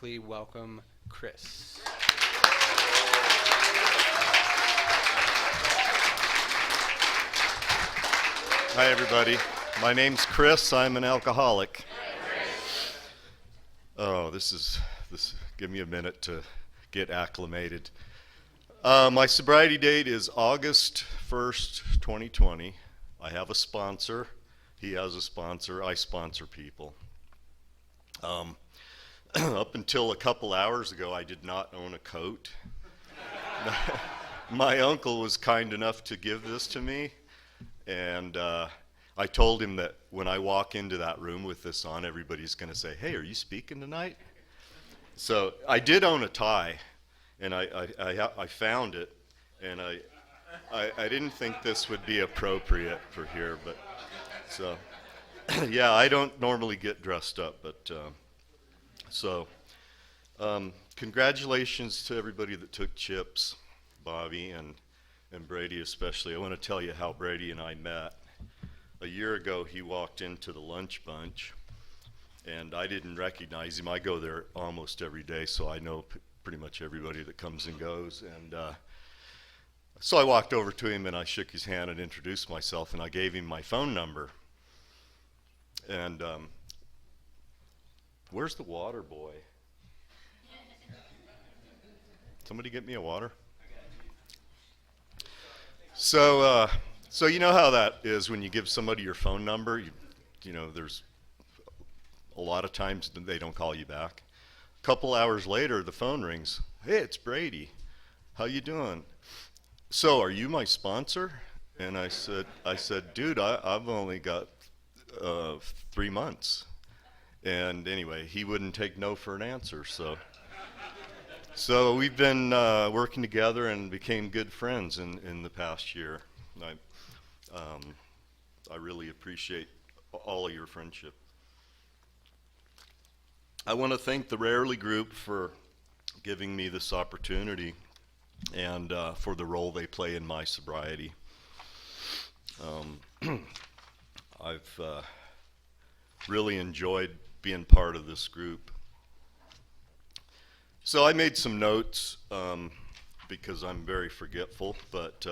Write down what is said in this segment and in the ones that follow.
please welcome Chris. Hi, everybody. My name's Chris. I'm an alcoholic. Oh, this. Give me a minute to get acclimated. My sobriety date is August 1st, 2020. I have a sponsor. He has a sponsor. I sponsor people. Up until a couple hours ago, I did not own a coat. My uncle was kind enough to give this to me, and I told him that when I walk into that room with this on, everybody's going to say, "Hey, are you speaking tonight?" So I did own a tie, and I found it, and I didn't think this would be appropriate for here, but so yeah, I don't normally get dressed up, but so congratulations to everybody that took chips, Bobby and Brady especially. I want to tell you how Brady and I met. A year ago, he walked into the lunch bunch, and I didn't recognize him. I go there almost every day, so I know pretty much everybody that comes and goes. And so I walked over to him, and I shook his hand and introduced myself, and I gave him my phone number. And where's the water boy? Somebody get me a water? So you know how that is when you give somebody your phone number. You know, there's a lot of times they don't call you back. A couple hours later, the phone rings. "Hey, it's Brady. How you doing?" "So, are you my sponsor?" And I said, "Dude, I've only got 3 months." And anyway, he wouldn't take no for an answer. So we've been working together and became good friends in the past year. I really appreciate all of your friendship. I want to thank the Rarely Group for giving me this opportunity and for the role they play in my sobriety. I've really enjoyed being part of this group. So I made some notes because I'm very forgetful, but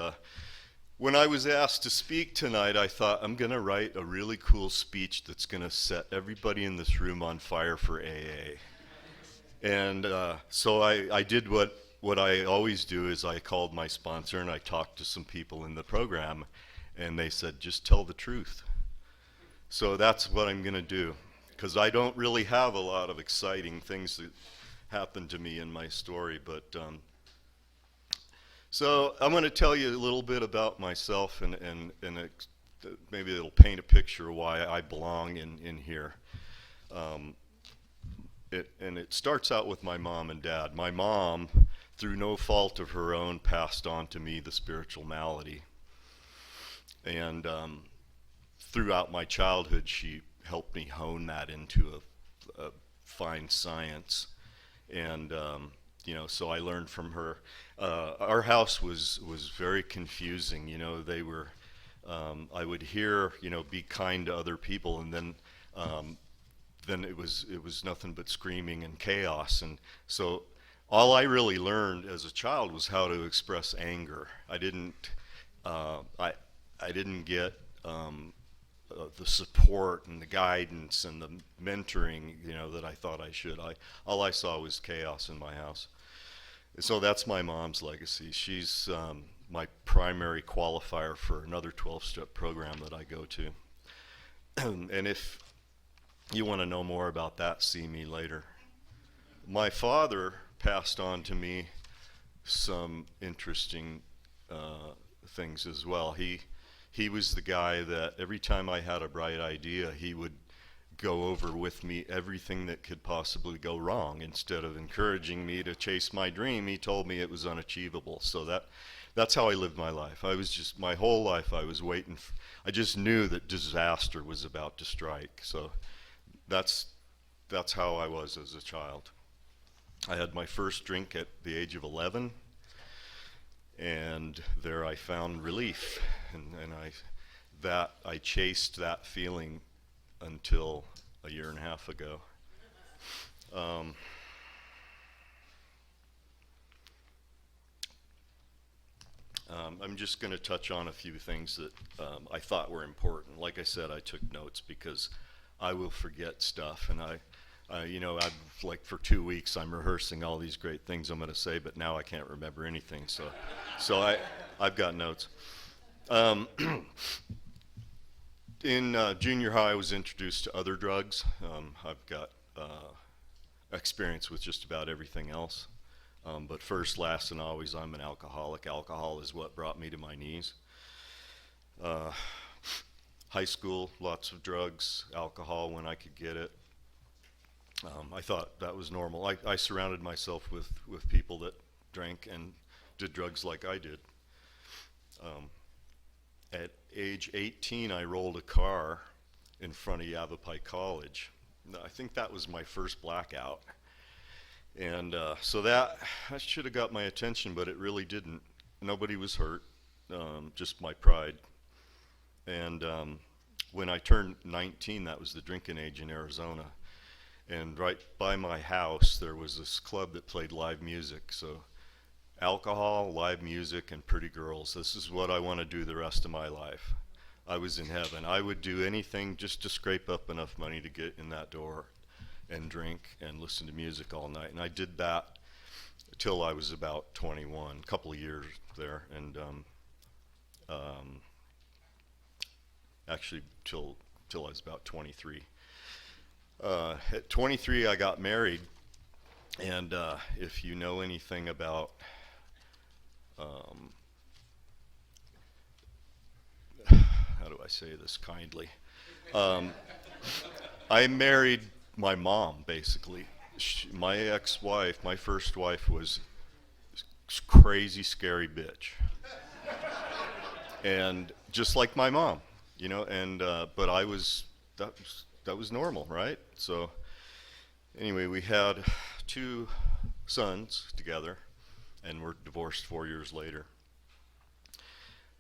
when I was asked to speak tonight, I thought I'm going to write a really cool speech that's going to set everybody in this room on fire for AA. And so I did what I always do is I called my sponsor and I talked to some people in the program, and they said, "Just tell the truth." So that's what I'm going to do, because I don't really have a lot of exciting things that happened to me in my story, but so I'm going to tell you a little bit about myself, and maybe it'll paint a picture of why I belong in here. It starts out with my mom and dad. My mom, through no fault of her own, passed on to me the spiritual malady, and throughout my childhood, she helped me hone that into a fine science. And so I learned from her. Our house was very confusing. I would hear, be kind to other people, and then it was nothing but screaming and chaos. And so all I really learned as a child was how to express anger. I didn't get the support and the guidance and the mentoring, that I thought I should. All I saw was chaos in my house. So that's my mom's legacy. She's my primary qualifier for another 12-step program that I go to. And if you want to know more about that, see me later. My father passed on to me some interesting things as well. He was the guy that every time I had a bright idea, he would go over with me everything that could possibly go wrong. Instead of encouraging me to chase my dream, he told me it was unachievable. So that's how I lived my life. My whole life I was waiting. I just knew that disaster was about to strike. So that's how I was as a child. I had my first drink at the age of 11. And there I found relief, and I chased that feeling until a year and a half ago. I'm just going to touch on a few things that I thought were important. Like I said, I took notes because I will forget stuff, and I've like for 2 weeks I'm rehearsing all these great things I'm going to say, but now I can't remember anything. So I've got notes. Um, in junior high, I was introduced to other drugs. I've got experience with just about everything else. But first, last, and always, I'm an alcoholic. Alcohol is what brought me to my knees. Uh, High school, lots of drugs, alcohol when I could get it. I thought that was normal. I surrounded myself with people that drank and did drugs like I did. At age 18, I rolled a car in front of Yavapai College. I think that was my first blackout. And so that should have got my attention, but it really didn't. Nobody was hurt, just my pride. And when I turned 19, that was the drinking age in Arizona. And right by my house, there was this club that played live music. So alcohol, live music, and pretty girls. This is what I want to do the rest of my life. I was in heaven. I would do anything just to scrape up enough money to get in that door and drink and listen to music all night. And I did that till I was about 21, a couple of years there, and actually till I was about 23. At 23, I got married, and if you know anything about how do I say this kindly? I married my mom, basically. My ex-wife, my first wife, was crazy, scary bitch, and just like my mom, And but that was normal, right? So anyway, we had 2 sons together, and we're divorced 4 years later.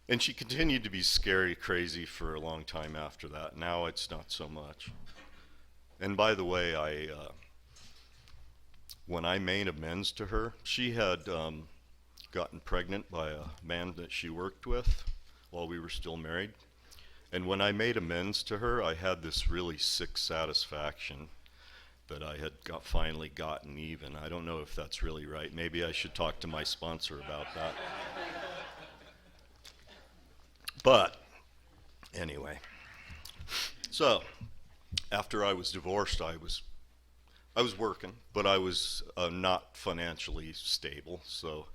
And she continued to be scary, crazy for a long time after that. Now it's not so much. And by the way, when I made amends to her, she had gotten pregnant by a man that she worked with while we were still married. And when I made amends to her, I had this really sick satisfaction that I had finally gotten even. I don't know if that's really right. Maybe I should talk to my sponsor about that. But anyway, so after I was divorced, I was working, but I was not financially stable. So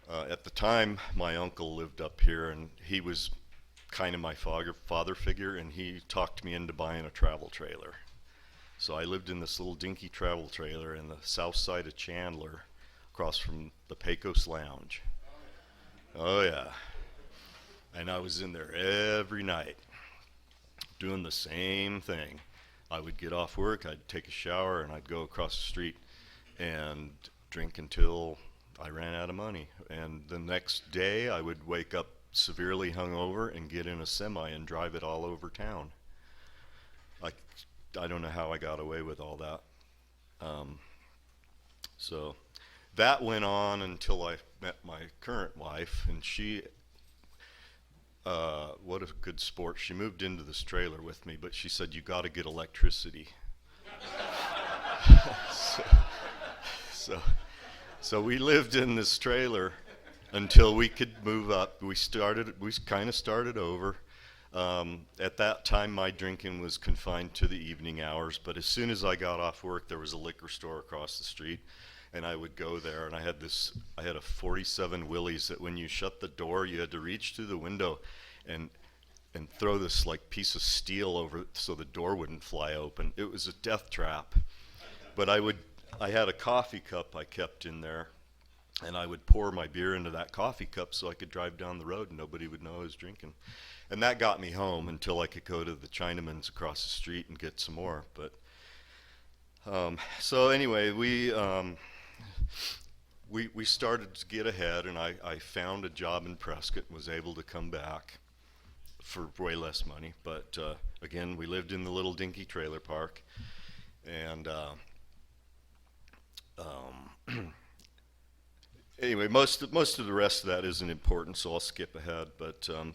at the time, my uncle lived up here, and he was kind of my father figure, and he talked me into buying a travel trailer. So I lived in this little dinky travel trailer in the south side of Chandler, across from the Pecos Lounge. Oh yeah. And I was in there every night, doing the same thing. I would get off work, I'd take a shower, and I'd go across the street and drink until I ran out of money. And the next day, I would wake up severely hungover and get in a semi and drive it all over town. I don't know how I got away with all that. So that went on until I met my current wife, and she, what a good sport. She moved into this trailer with me, but she said, "You got to get electricity." So we lived in this trailer until we could move up. We kind of started over. At that time, my drinking was confined to the evening hours, but as soon as I got off work, there was a liquor store across the street, and I would go there, and I had a 47 Willys that when you shut the door, you had to reach through the window and throw this like piece of steel over it so the door wouldn't fly open. It was a death trap. But I had a coffee cup I kept in there, and I would pour my beer into that coffee cup so I could drive down the road and nobody would know I was drinking. And that got me home until I could go to the Chinaman's across the street and get some more. But so anyway, we started to get ahead, and I found a job in Prescott and was able to come back for way less money. But again, we lived in the little dinky trailer park, and anyway, most of the rest of that isn't important, so I'll skip ahead. But um,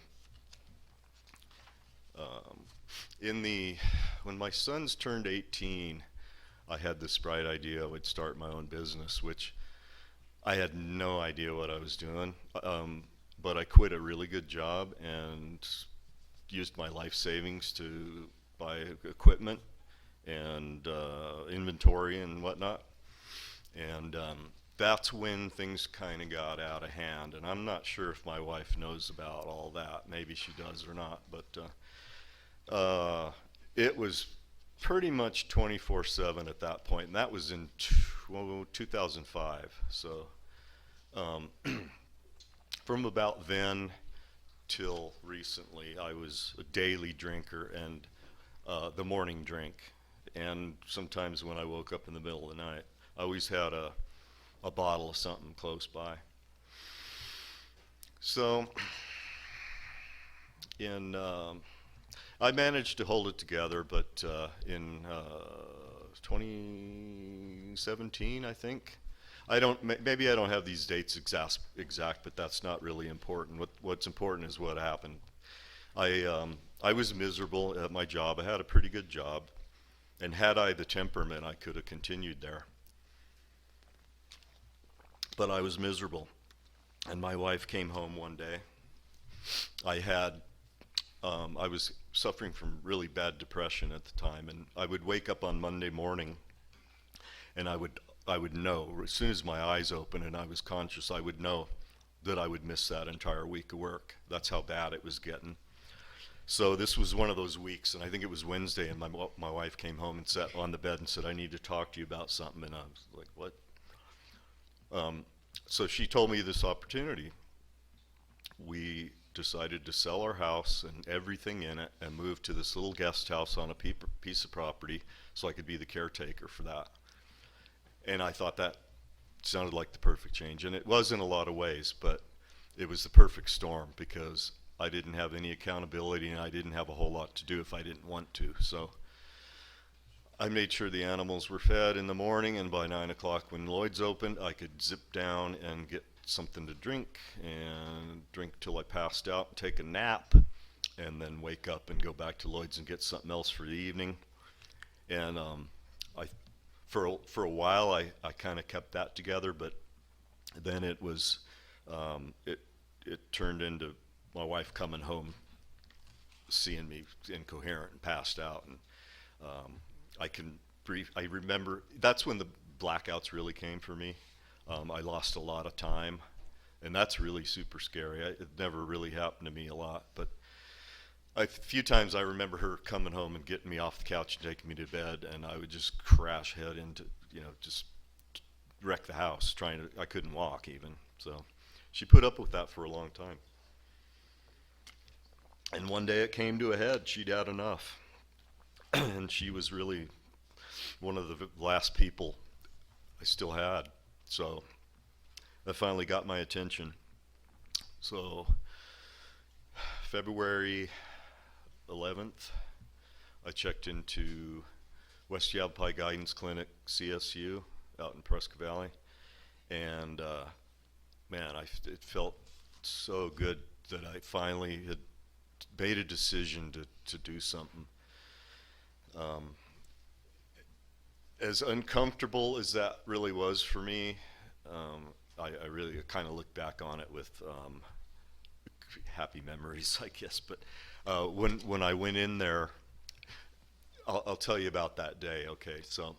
in the when my sons turned 18, I had this bright idea I would start my own business, which I had no idea what I was doing. But I quit a really good job and used my life savings to buy equipment and inventory and whatnot. And that's when things kind of got out of hand. And I'm not sure if my wife knows about all that. Maybe she does or not. But it was pretty much 24/7 at that point. And that was in 2005. So um, from about then till recently, I was a daily drinker and the morning drink. And sometimes when I woke up in the middle of the night, I always had a bottle of something close by. So in I managed to hold it together, but in 2017, I think. I don't. Maybe I don't have these dates exact, but that's not really important. What's important is what happened. I was miserable at my job. I had a pretty good job, and had I the temperament, I could have continued there. But I was miserable, and my wife came home one day. I was suffering from really bad depression at the time, and I would wake up on Monday morning, and I would know as soon as my eyes opened and I was conscious, I would know that I would miss that entire week of work. That's how bad it was getting. So this was one of those weeks, and I think it was Wednesday, and my wife came home and sat on the bed and said, "I need to talk to you about something." And I was like, "What?" So she told me this opportunity. We decided to sell our house and everything in it and move to this little guest house on a piece of property so I could be the caretaker for that. And I thought that sounded like the perfect change. And it was in a lot of ways, but it was the perfect storm because I didn't have any accountability and I didn't have a whole lot to do if I didn't want to. So I made sure the animals were fed in the morning, and by 9 o'clock when Lloyd's opened, I could zip down and get something to drink and drink till I passed out and take a nap, and then wake up and go back to Lloyd's and get something else for the evening. And I, for a while, I kind of kept that together, but then it was it turned into my wife coming home, seeing me incoherent and passed out, and I remember that's when the blackouts really came for me. I lost a lot of time, and that's really super scary. It never really happened to me a lot, but a few times I remember her coming home and getting me off the couch and taking me to bed, and I would just crash head into, just wreck the house. I couldn't walk even. So she put up with that for a long time. And one day it came to a head. She'd had enough. And she was really one of the last people I still had. So that finally got my attention. So February 11th, I checked into West Yavapai Guidance Clinic, CSU, out in Prescott Valley. And man, it felt so good that I finally had made a decision to do something. As uncomfortable as that really was for me, I really kind of look back on it with happy memories, I guess. But when I went in there, I'll tell you about that day. Okay, so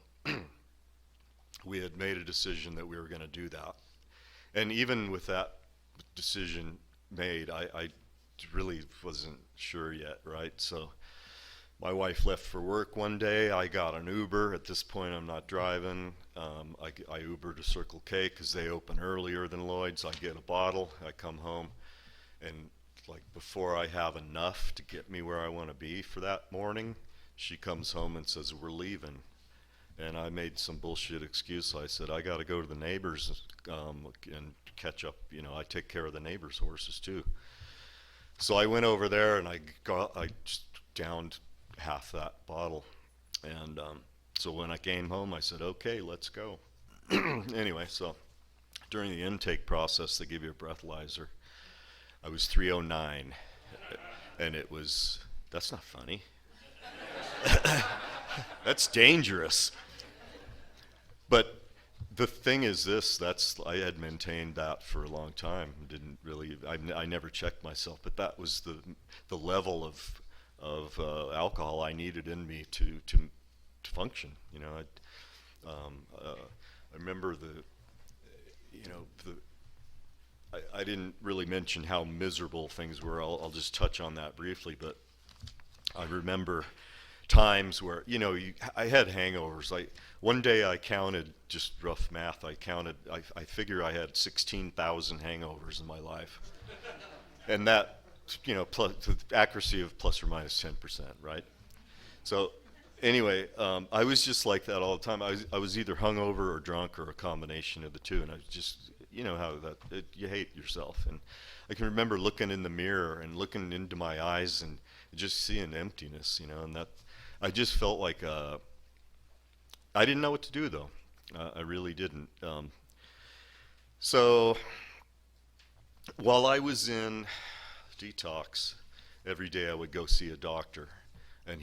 we had made a decision that we were going to do that, and even with that decision made, I really wasn't sure yet, right? So my wife left for work one day. I got an Uber. At this point, I'm not driving. I Uber to Circle K because they open earlier than Lloyd's. I get a bottle. I come home, and like before I have enough to get me where I want to be for that morning, she comes home and says, "We're leaving." And I made some bullshit excuse. I said, "I got to go to the neighbors and catch up. I take care of the neighbors' horses too." So I went over there and I just downed half that bottle. And so when I came home, I said, "Okay, let's go." Anyway, so during the intake process, they give you a breathalyzer. I was 309, and it was, that's not funny. That's dangerous. But the thing is this, I had maintained that for a long time. Didn't really, I never checked myself, but that was the level of alcohol I needed in me to function. You know, I remember I didn't really mention how miserable things were. I'll just touch on that briefly, but I remember times where, I had hangovers. One day I counted, just rough math, I figure I had 16,000 hangovers in my life. And that, plus, with accuracy of plus or minus 10%, right? So anyway, I was just like that all the time. I was either hungover or drunk or a combination of the two, and I was just, how you hate yourself. And I can remember looking in the mirror and looking into my eyes and just seeing emptiness, and that I just felt like I didn't know what to do, though. I really didn't. So while I was in detox, every day I would go see a doctor, and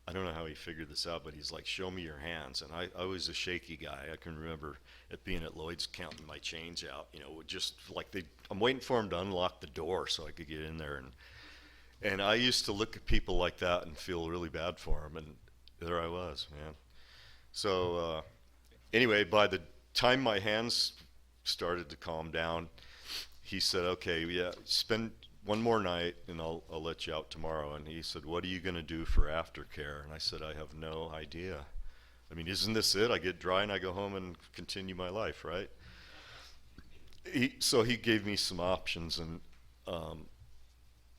I don't know how he figured this out, but he's like, show me your hands. And I was a shaky guy. I can remember it being at Lloyd's counting my change out, just like I'm waiting for him to unlock the door so I could get in there. And I used to look at people like that and feel really bad for them. And there I was, man. So anyway, by the time my hands started to calm down, he said, okay, yeah, spend one more night and I'll let you out tomorrow. And he said, what are you going to do for aftercare? And I said, I have no idea. I mean, isn't this it? I get dry and I go home and continue my life, right? So he gave me some options, and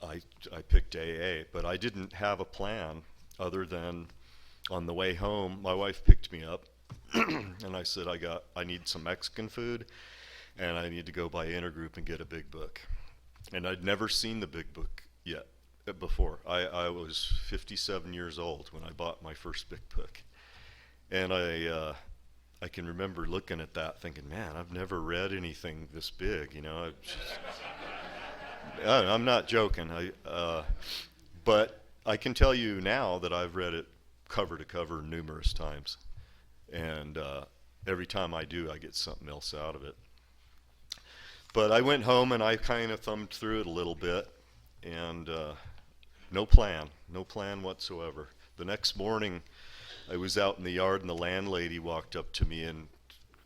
I picked AA, but I didn't have a plan other than on the way home, my wife picked me up and I said, I need some Mexican food and I need to go by Intergroup and get a big book. And I'd never seen the big book yet before. I was 57 years old when I bought my first big book. And I can remember looking at that thinking, man, I've never read anything this big, I'm not joking. But I can tell you now that I've read it cover to cover numerous times. And every time I do, I get something else out of it. But I went home and I kind of thumbed through it a little bit, and no plan whatsoever. The next morning, I was out in the yard and the landlady walked up to me and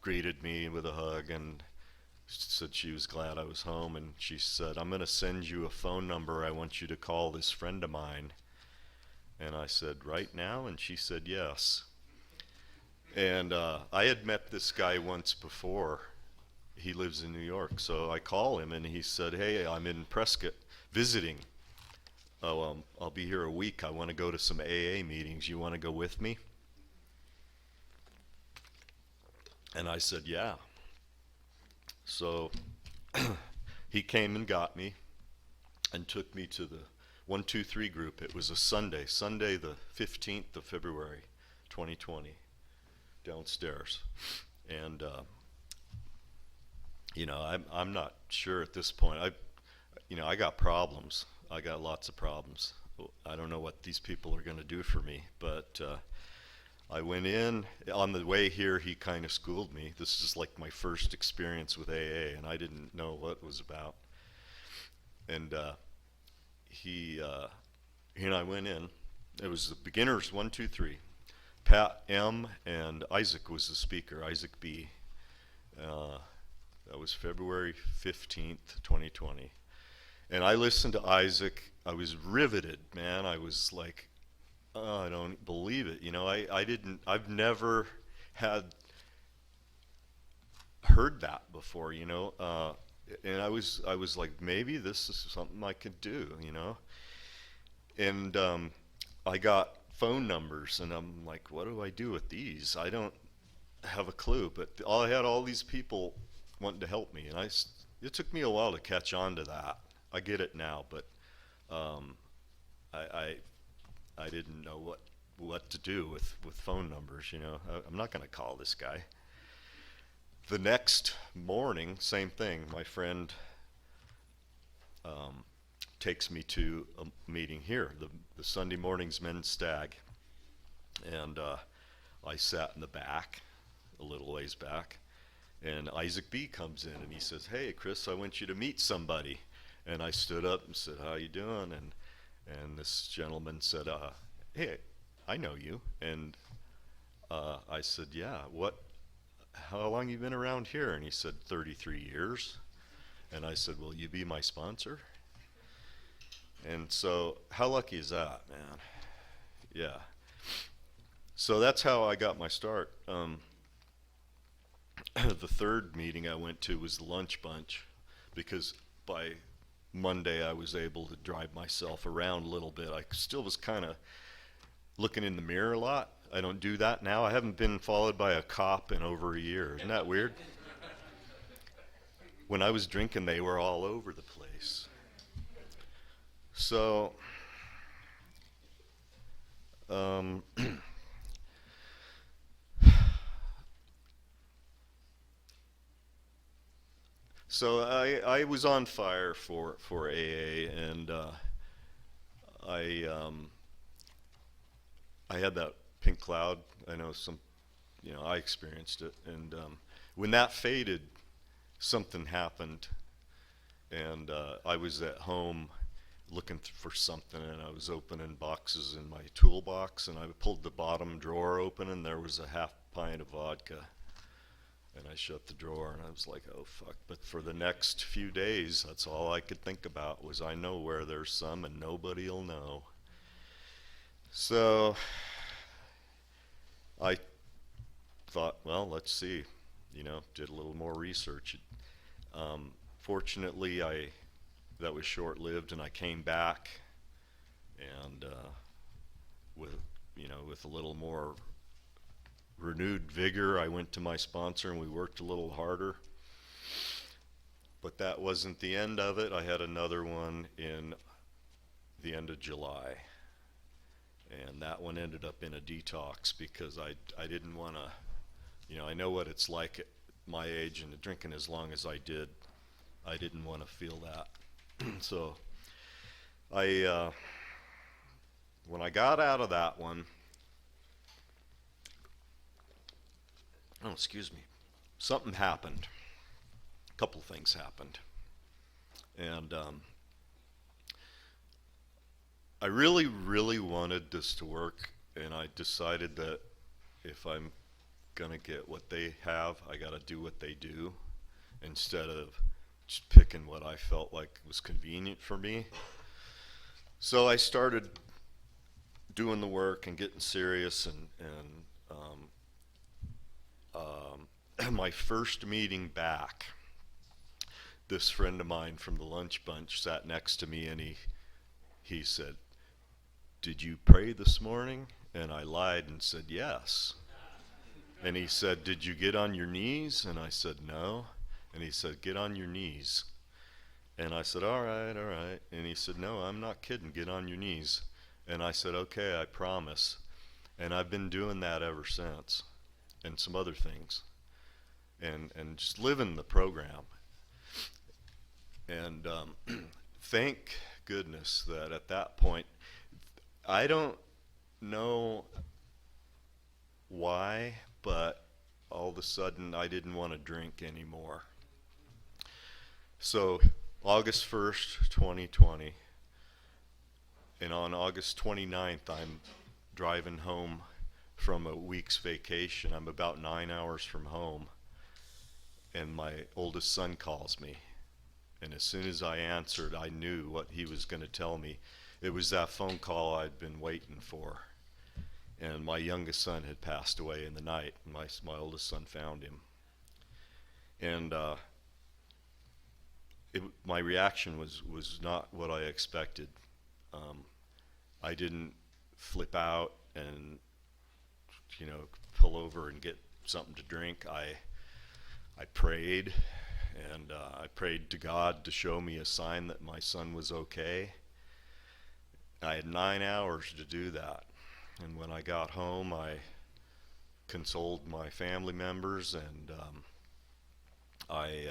greeted me with a hug and said she was glad I was home, and she said, I'm going to send you a phone number. I want you to call this friend of mine. And I said, right now? And she said, yes. And I had met this guy once before. He lives in New York, so I call him and he said, hey, I'm in Prescott visiting. I'll be here a week. I want to go to some AA meetings. You want to go with me? And I said, yeah. So he came and got me and took me to the 123 group. It was a Sunday the 15th of February, 2020, downstairs. And I'm not sure at this point. I got problems. I got lots of problems. I don't know what these people are going to do for me, but I went in. On the way here, he kind of schooled me. This is like my first experience with AA, and I didn't know what it was about. And he and I went in. It was the beginners 1, 2, 3. Pat M. and Isaac was the speaker. Isaac B. That was February 15th, 2020. And I listened to Isaac. I was riveted, man. I was like, oh, I don't believe it. I've never had heard that before, and I was like, maybe this is something I could do, And I got phone numbers, and I'm like, what do I do with these? I don't have a clue. But I had all these people wanting to help me, and it took me a while to catch on to that. I get it now, but I didn't know what to do with phone numbers. I'm not going to call this guy. The next morning, same thing. My friend takes me to a meeting here, the Sunday morning's men's stag. And I sat in the back, a little ways back, and Isaac B comes in and he says, "Hey, Chris, I want you to meet somebody." And I stood up and said, "How you doing?" And this gentleman said, "Hey, I know you." And I said, "Yeah, how long you been around here?" And he said, 33 years. And I said, "Will you be my sponsor?" And so, how lucky is that, man? Yeah. So that's how I got my start. The third meeting I went to was the Lunch Bunch, because by Monday I was able to drive myself around a little bit. I still was kind of looking in the mirror a lot. I don't do that now. I haven't been followed by a cop in over a year. Isn't that weird? When I was drinking, they were all over the place. So, so I was on fire for AA, and I had that pink cloud. I know I experienced it, and when that faded, something happened, and I was at home looking for something, and I was opening boxes in my toolbox, and I pulled the bottom drawer open, and there was a half pint of vodka. And I shut the drawer, and I was like, "Oh fuck!" But for the next few days, that's all I could think about was, I know where there's some, and nobody'll know. So I thought, well, let's see. Did a little more research. Fortunately, that was short-lived, and I came back, and with a little more renewed vigor, I went to my sponsor and we worked a little harder. But that wasn't the end of it. I had another one in the end of July, and that one ended up in a detox because I didn't want to, I know what it's like at my age and drinking as long as I did. I didn't want to feel that. So when I got out of that one, oh, excuse me, something happened. A couple things happened. And I really, really wanted this to work, and I decided that if I'm going to get what they have, I got to do what they do instead of just picking what I felt like was convenient for me. So I started doing the work and getting serious, and my first meeting back, this friend of mine from the Lunch Bunch sat next to me, and he said, "Did you pray this morning?" And I lied and said yes. And he said, "Did you get on your knees?" And I said no. And he said, "Get on your knees." And I said, all right. And he said, "No, I'm not kidding, get on your knees." And I said, "Okay, I promise." And I've been doing that ever since, and some other things, and just living the program. And thank goodness that at that point, I don't know why, but all of a sudden I didn't want to drink anymore. So August 1st, 2020, and on August 29th, I'm driving home from a week's vacation. I'm about 9 hours from home, and my oldest son calls me. And as soon as I answered, I knew what he was going to tell me. It was that phone call I'd been waiting for. And my youngest son had passed away in the night. My oldest son found him. And my reaction was not what I expected. I didn't flip out and pull over and get something to drink. I prayed, and I prayed to God to show me a sign that my son was okay. I had 9 hours to do that. And when I got home, I consoled my family members, and I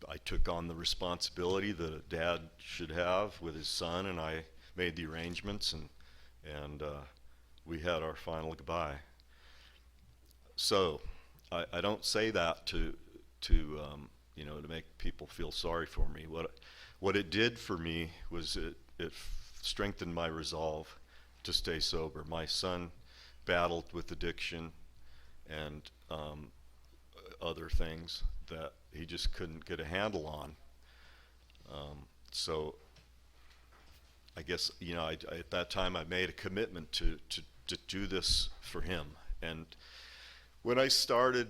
I took on the responsibility that a dad should have with his son, and I made the arrangements, and we had our final goodbye. So I don't say that to to make people feel sorry for me. What it did for me was it strengthened my resolve to stay sober. My son battled with addiction and other things that he just couldn't get a handle on. So I guess at that time I made a commitment to do this for him. And when I started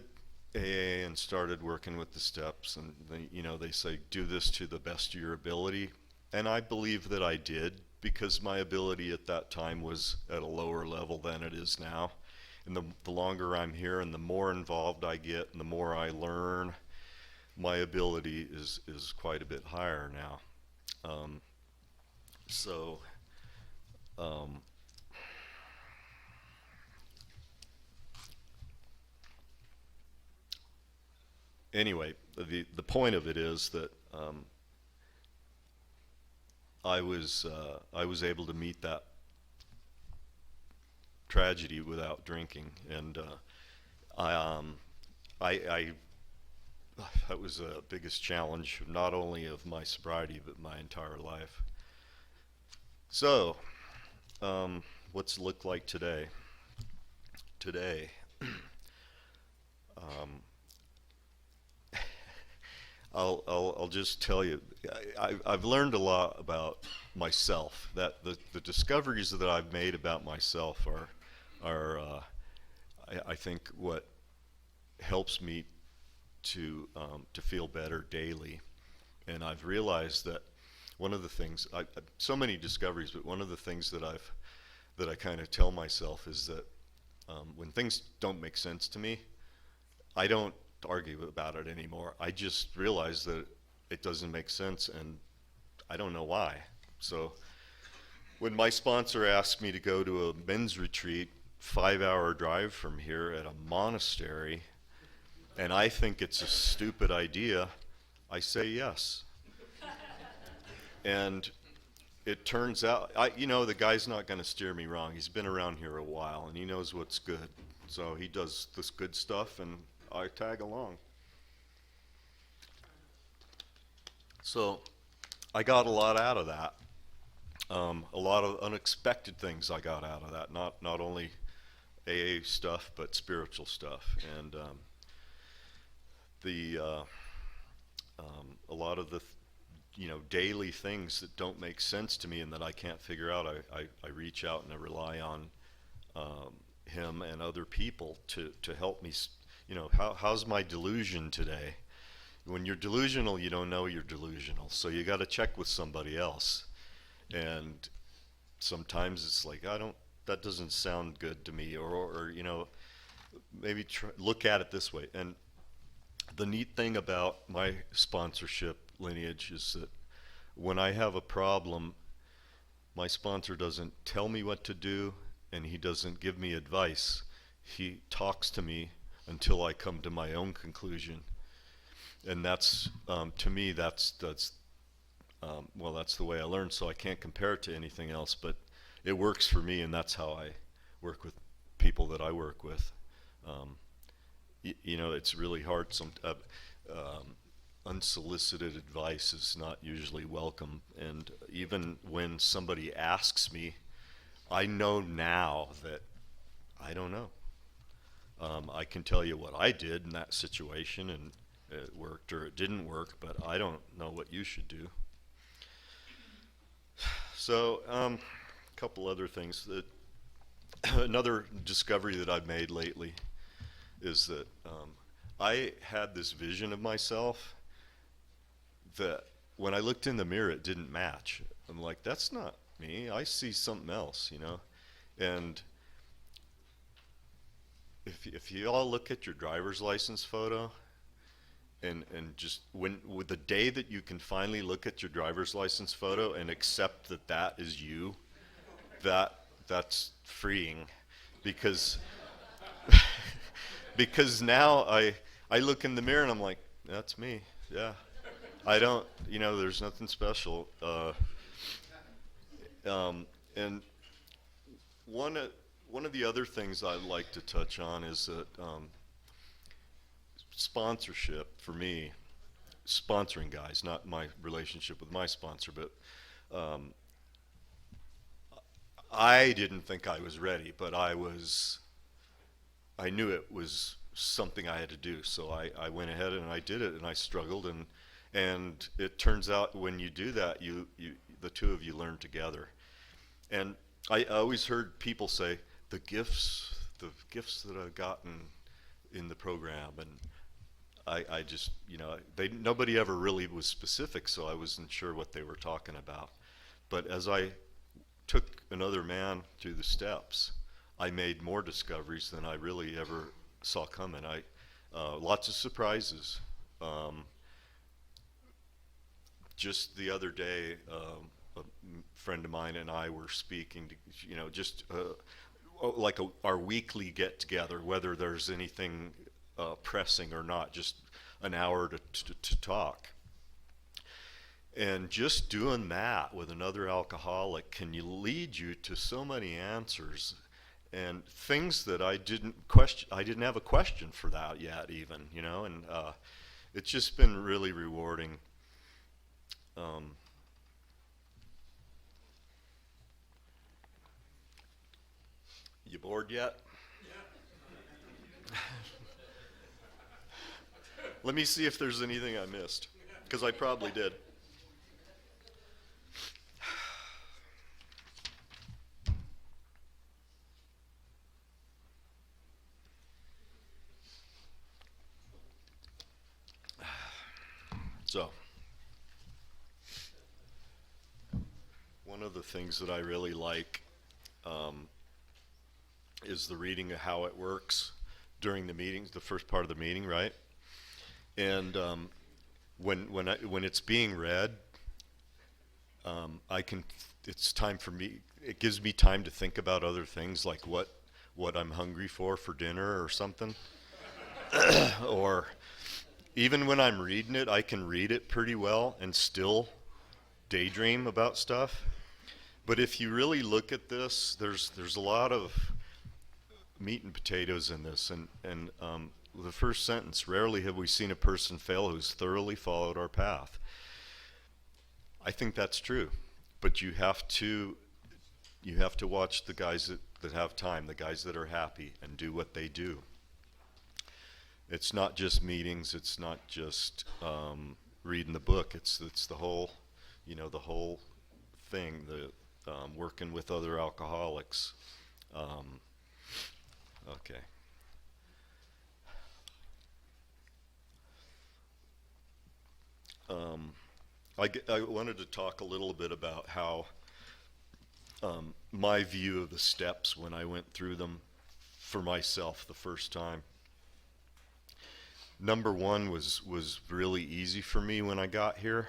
AA and started working with the steps, and they say do this to the best of your ability, and I believe that I did, because my ability at that time was at a lower level than it is now. And the longer I'm here and the more involved I get and the more I learn, my ability is quite a bit higher now. So anyway, the point of it is that I was able to meet that tragedy without drinking, and I I that was the biggest challenge, not only of my sobriety but my entire life. So, what's it look like today? Today, um, I'll just tell you, I've learned a lot about myself. That the discoveries that I've made about myself are I think what helps me to feel better daily. And I've realized that one of the things, so many discoveries, but one of the things that I kind of tell myself is that when things don't make sense to me, I don't argue about it anymore. I just realize that it doesn't make sense, and I don't know why. So when my sponsor asked me to go to a men's retreat, 5-hour drive from here at a monastery, and I think it's a stupid idea, I say yes. And it turns out, the guy's not going to steer me wrong. He's been around here a while, and he knows what's good. So he does this good stuff, and I tag along. So I got a lot out of that. A lot of unexpected things I got out of that. Not only AA stuff, but spiritual stuff. And a lot of the daily things that don't make sense to me and that I can't figure out, I reach out and I rely on him and other people to help me. How's my delusion today? When you're delusional, you don't know you're delusional, so you got to check with somebody else. And sometimes it's like, that doesn't sound good to me, or maybe look at it this way. And the neat thing about my sponsorship lineage is that when I have a problem, my sponsor doesn't tell me what to do, and he doesn't give me advice. He talks to me until I come to my own conclusion. And that's, to me, that's the way I learned, so I can't compare it to anything else, but it works for me, and that's how I work with people that I work with. It's really hard. Unsolicited advice is not usually welcome, and even when somebody asks me, I know now that I don't know. I can tell you what I did in that situation, and it worked or it didn't work, but I don't know what you should do. So, a couple other things. Another discovery that I've made lately is that I had this vision of myself that when I looked in the mirror, it didn't match. I'm like, that's not me. I see something else, And if you all look at your driver's license photo, and just with the day that you can finally look at your driver's license photo and accept that that is you, that's freeing, because because now I look in the mirror and I'm like, that's me. Yeah. I don't, there's nothing special. And one of the other things I'd like to touch on is that sponsorship for me, sponsoring guys, not my relationship with my sponsor, but um, I didn't think I was ready, but I knew it was something I had to do. So I went ahead and I did it, and I struggled, and it turns out when you do that, the two of you learn together. And I always heard people say the gifts that I've gotten in the program, and I just, nobody ever really was specific, so I wasn't sure what they were talking about. But as I took another man through the steps, I made more discoveries than I really ever saw coming. Lots of surprises. Just the other day, a friend of mine and I were speaking to, just like our weekly get together, whether there's anything pressing or not, just an hour to talk. And just doing that with another alcoholic can lead you to so many answers and things that I didn't question. I didn't have a question for that yet, even, and it's just been really rewarding. You bored yet? Let me see if there's anything I missed, because I probably did. So, one of the things that I really like is the reading of how it works during the meetings, the first part of the meeting, right? And when it's being read, it's time for me. It gives me time to think about other things, like what I'm hungry for dinner or something, or even when I'm reading it, I can read it pretty well and still daydream about stuff. But if you really look at this, there's a lot of meat and potatoes in this, and the first sentence: rarely have we seen a person fail who's thoroughly followed our path. I think that's true, but you have to watch the guys that have time, the guys that are happy and do what they do. It's not just meetings. It's not just reading the book. It's the whole, the whole thing. The working with other alcoholics. Okay. I wanted to talk a little bit about how my view of the steps when I went through them for myself the first time. Number one was really easy for me when I got here.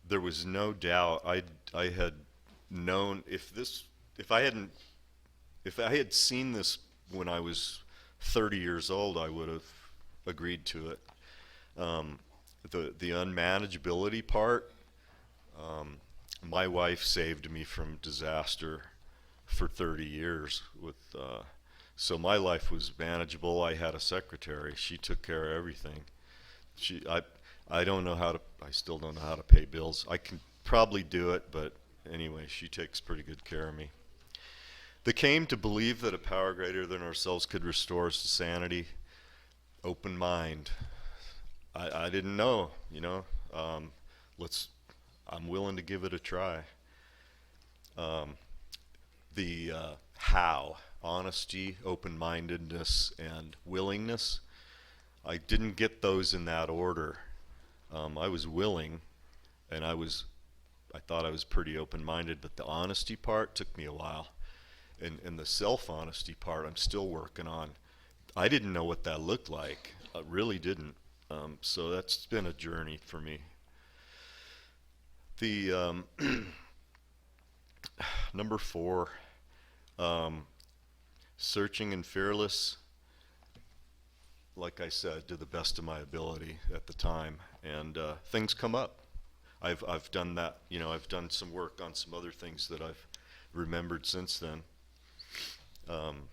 There was no doubt I had known if I had seen this when I was 30 years old, I would have agreed to it. The unmanageability part, my wife saved me from disaster for 30 years with so my life was manageable. I had a secretary. She took care of everything. I don't know how to, I still don't know how to pay bills. I can probably do it, but anyway, she takes pretty good care of me. They came to believe that a power greater than ourselves could restore us to sanity. Open mind. I didn't know, I'm willing to give it a try. The how, honesty, open-mindedness, and willingness, I didn't get those in that order. I was willing, and I thought I was pretty open-minded, but the honesty part took me a while. And the self-honesty part I'm still working on. I didn't know what that looked like. I really didn't. So that's been a journey for me. The number 4, searching and fearless. like I said, to the best of my ability at the time, and things come up. I've done that, you know, I've done some work on some other things that I've remembered since then. Um,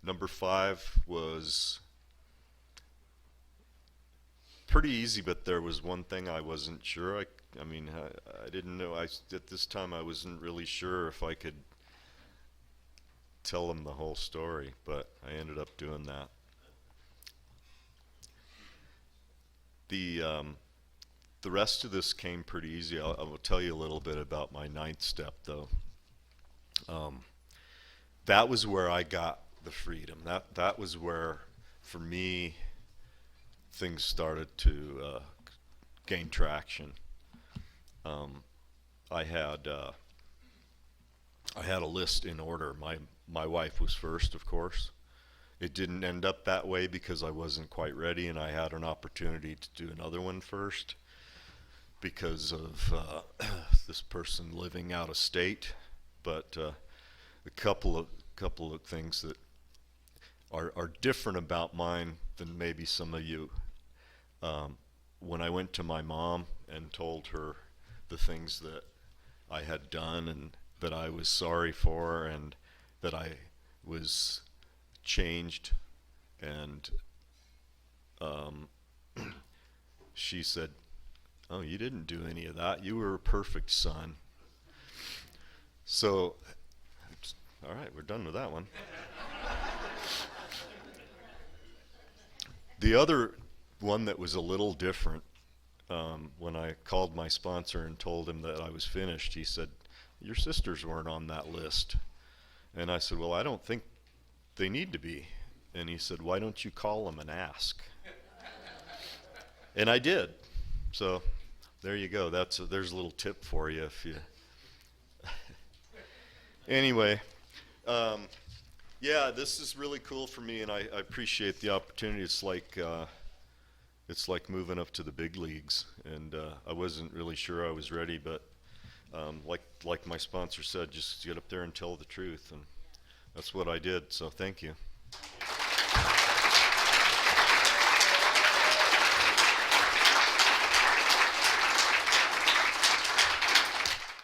Number 5 was pretty easy, but there was one thing I wasn't sure. I mean, I didn't know. At this time, I wasn't really sure if I could tell them the whole story, but I ended up doing that. The rest of this came pretty easy. I will tell you a little bit about my ninth step, though. Um, that was where I got the freedom. That was where, for me, things started to gain traction. Um, I had a list in order. My wife was first, of course. It didn't end up that way because I wasn't quite ready, and I had an opportunity to do another one first because of this person living out of state. But a couple of things that are different about mine than maybe some of you. When I went to my mom and told her the things that I had done and that I was sorry for and that I was changed, and she said, "Oh, you didn't do any of that. You were a perfect son." So, all right, we're done with that one. The other one that was a little different, when I called my sponsor and told him that I was finished, he said, "Your sisters weren't on that list." And I said, "Well, I don't think they need to be." And he said, "Why don't you call them and ask?" And I did. So there you go. There's a little tip for you if you. Anyway, yeah, this is really cool for me, and I appreciate the opportunity. It's like moving up to the big leagues, and I wasn't really sure I was ready, but like my sponsor said, just get up there and tell the truth, and that's what I did. So thank you.